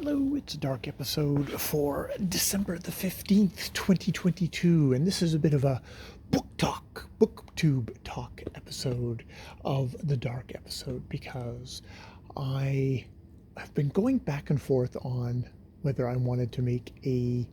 Hello, it's a dark episode for December the 15th, 2022, and this is a bit of a booktube talk episode of the dark episode because I have been going back and forth on whether I wanted to make a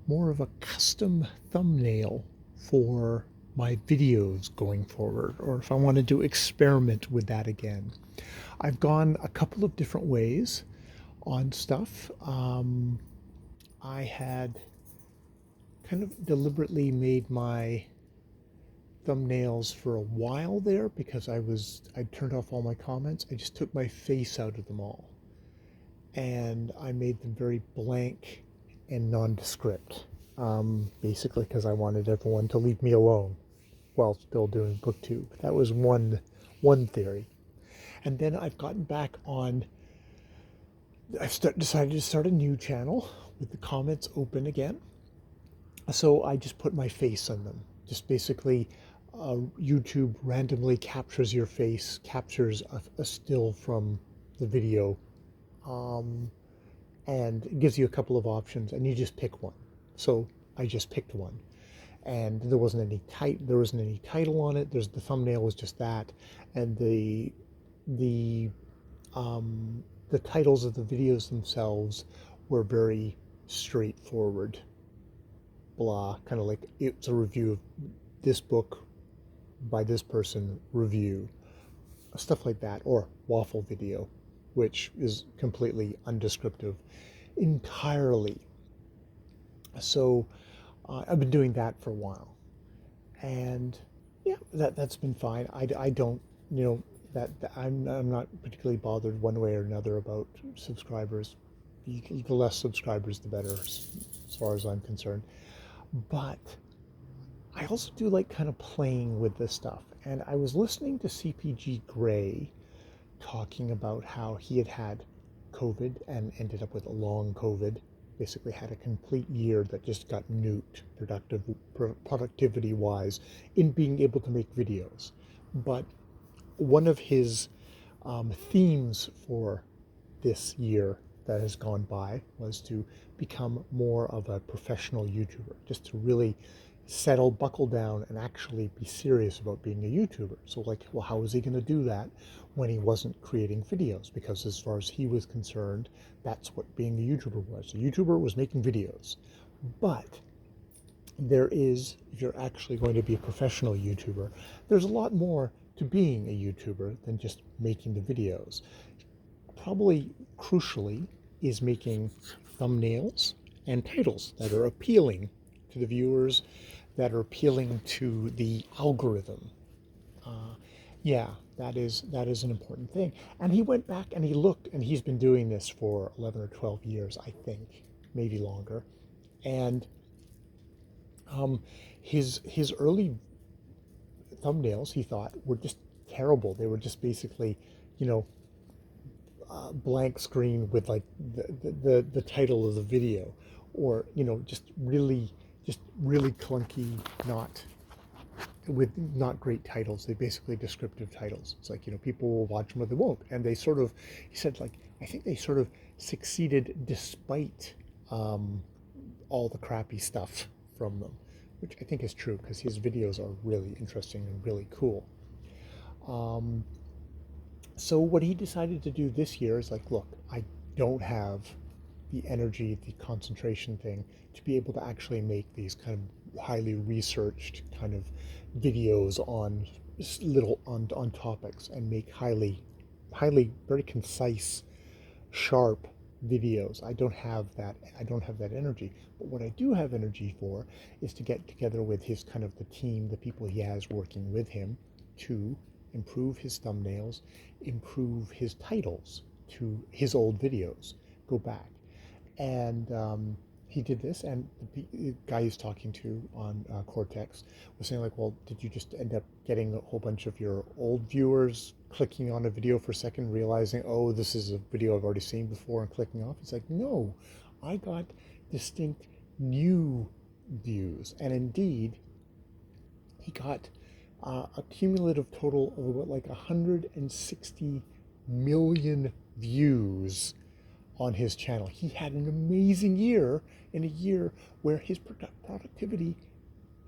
more of a custom thumbnail for my videos going forward, or if I wanted to experiment with that again. I've gone a couple of different ways on stuff. I had kind of deliberately made my thumbnails for a while there because I turned off all my comments. I just took my face out of them all, and I made them very blank and nondescript, basically because I wanted everyone to leave me alone while still doing booktube. That was one theory. And then I've gotten back on. Decided to start a new channel with the comments open again. So I just put my face on them. Just basically, YouTube randomly captures your face, captures a still from the video, and it gives you a couple of options, and you just pick one. So I just picked one, and there wasn't any title on it. The thumbnail was just that, and the titles of the videos themselves were very straightforward, blah, kind of like it's a review of this book by this person, review, stuff like that, or waffle video, which is completely undescriptive entirely. So I've been doing that for a while, and yeah, that's been fine. I don't, that I'm not particularly bothered one way or another about subscribers. The less subscribers, the better, as far as I'm concerned. But I also do like kind of playing with this stuff. And I was listening to CPG Gray talking about how he had COVID and ended up with a long COVID. Basically had a complete year that just got nuked productivity-wise in being able to make videos. But one of his themes for this year that has gone by was to become more of a professional YouTuber, just to really buckle down and actually be serious about being a YouTuber. So like, well, how was he going to do that when he wasn't creating videos? Because as far as he was concerned, that's what being a YouTuber was. A YouTuber was making videos. But if you're actually going to be a professional YouTuber, there's a lot more to being a YouTuber than just making the videos. Probably crucially is making thumbnails and titles that are appealing to the viewers, that are appealing to the algorithm. Yeah, that is an important thing. And he went back and he looked, and he's been doing this for 11 or 12 years, I think, maybe longer. And his early thumbnails, he thought, were just terrible. They were just basically, blank screen with like the title of the video, or just really clunky, not great titles. They basically descriptive titles. It's like, people will watch them or they won't. And they sort of, he said, like, I think they sort of succeeded despite all the crappy stuff from them, which I think is true because his videos are really interesting and really cool. So what he decided to do this year is like, look, I don't have the energy, the concentration thing to be able to actually make these kind of highly researched kind of videos on on topics, and make highly very concise, sharp videos. I don't have that energy. But what I do have energy for is to get together with his kind of the team, the people he has working with him, to improve his thumbnails, improve his titles to his old videos, go back. And he did this, and the guy he's talking to on Cortex was saying, like, well, did you just end up getting a whole bunch of your old viewers clicking on a video for a second, realizing, oh, this is a video I've already seen before, and clicking off? He's like, no, I got distinct new views. And indeed, he got a cumulative total of about like 160 million views on his channel. He had an amazing year in a year where his productivity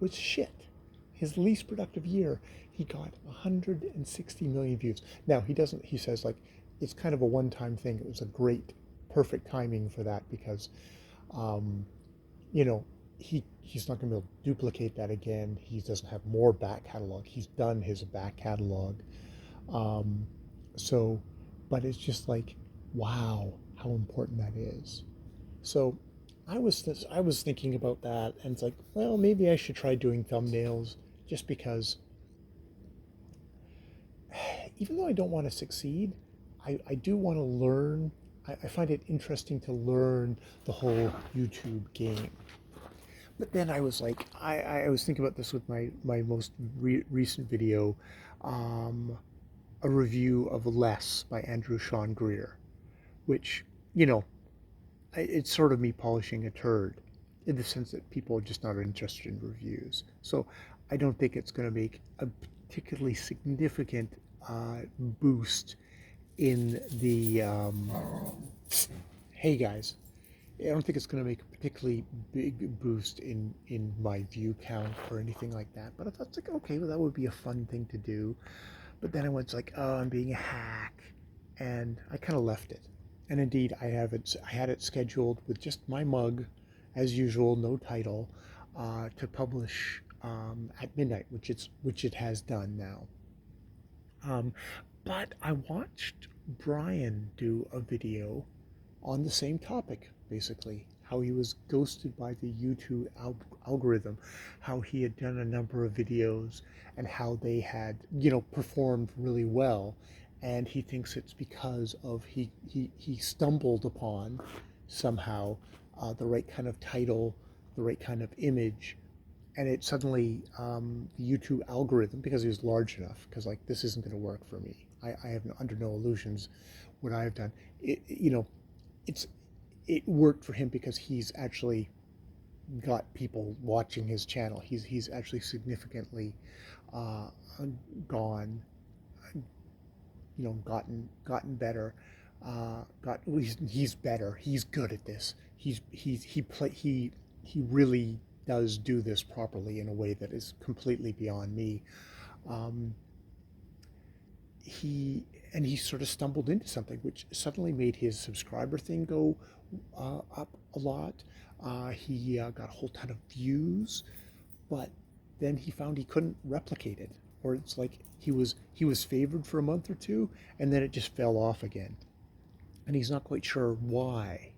was shit. His least productive year, he got 160 million views. Now, he doesn't, he says, like, it's kind of a one-time thing. It was a great, perfect timing for that because, um, you know, he's not going to be able to duplicate that again. He doesn't have more back catalog. He's done his back catalog. Um, so, but it's just like, wow, how important that is. So I was thinking about that, and it's like, well, maybe I should try doing thumbnails just because, even though I don't want to succeed, I do want to learn. I find it interesting to learn the whole YouTube game. But then I was like, I was thinking about this with my most recent video, um, a review of Less by Andrew Sean Greer, which, you know, it's sort of me polishing a turd in the sense that people are just not interested in reviews. So I don't think it's going to make a particularly significant boost in the, hey guys, I don't think it's going to make a particularly big boost in my view count or anything like that. But I thought, it's like, okay, well, that would be a fun thing to do. But then I was like, oh, I'm being a hack. And I kind of left it. And indeed, I had it scheduled with just my mug, as usual, no title, to publish at midnight, which it has done now. Um, but I watched Brian do a video on the same topic, basically, how he was ghosted by the YouTube algorithm, how he had done a number of videos and how they had, you know, performed really well. And he thinks it's because of he stumbled upon somehow the right kind of title, the right kind of image, and it suddenly the YouTube algorithm, because he was large enough, because like this isn't going to work for me. I have under no illusions what I have done. You know, it's it worked for him because he's actually got people watching his channel. He's actually significantly uh, gone, you know, gotten better. He's better. He's good at this. He really does do this properly in a way that is completely beyond me. Um, he he sort of stumbled into something which suddenly made his subscriber thing go up a lot. He got a whole ton of views, but then he found he couldn't replicate it, or it's like he was favored for a month or two, and then it just fell off again, and he's not quite sure why.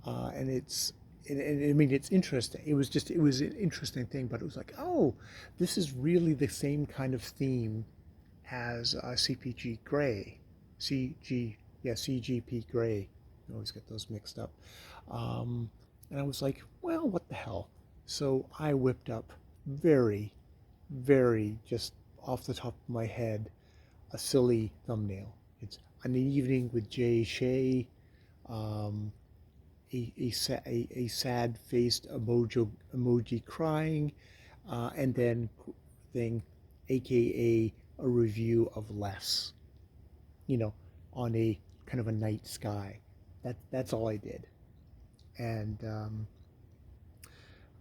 And I mean, it's interesting. It was an interesting thing, but it was like, oh, this is really the same kind of theme as CPG Gray, CGP Gray. I always get those mixed up. Um, and I was like, well, what the hell? So I whipped up very, very just off the top of my head a silly thumbnail. It's an evening with Jay Shea, um, a sad-faced emoji crying, and then thing, aka a review of Less, you know, on a kind of a night sky. That's all I did, and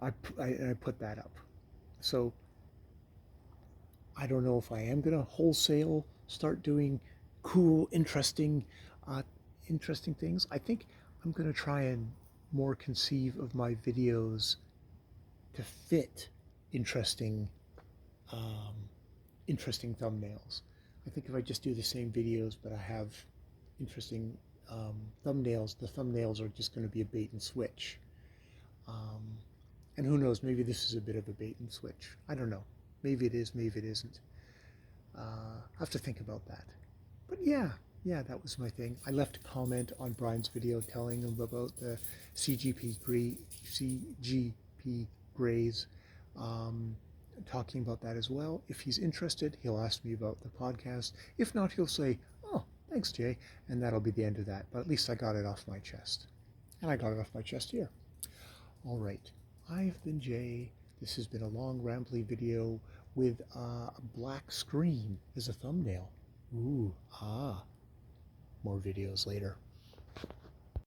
I put that up. So I don't know if I am gonna wholesale start doing cool, uh, interesting things. I think I'm gonna try and more conceive of my videos to fit interesting, um, interesting thumbnails. I think if I just do the same videos but I have interesting thumbnails, the thumbnails are just going to be a bait and switch. Um, and who knows, maybe this is a bit of a bait and switch. I don't know. Maybe it is, maybe it isn't. I have to think about that. But yeah, that was my thing. I left a comment on Brian's video telling him about the CGP Grays, talking about that as well. If he's interested, he'll ask me about the podcast. If not, he'll say, oh, thanks, Jay, and that'll be the end of that. But at least I got it off my chest. And I got it off my chest here. All right, I've been Jay. This has been a long, rambly video with a black screen as a thumbnail. Ooh, more videos later.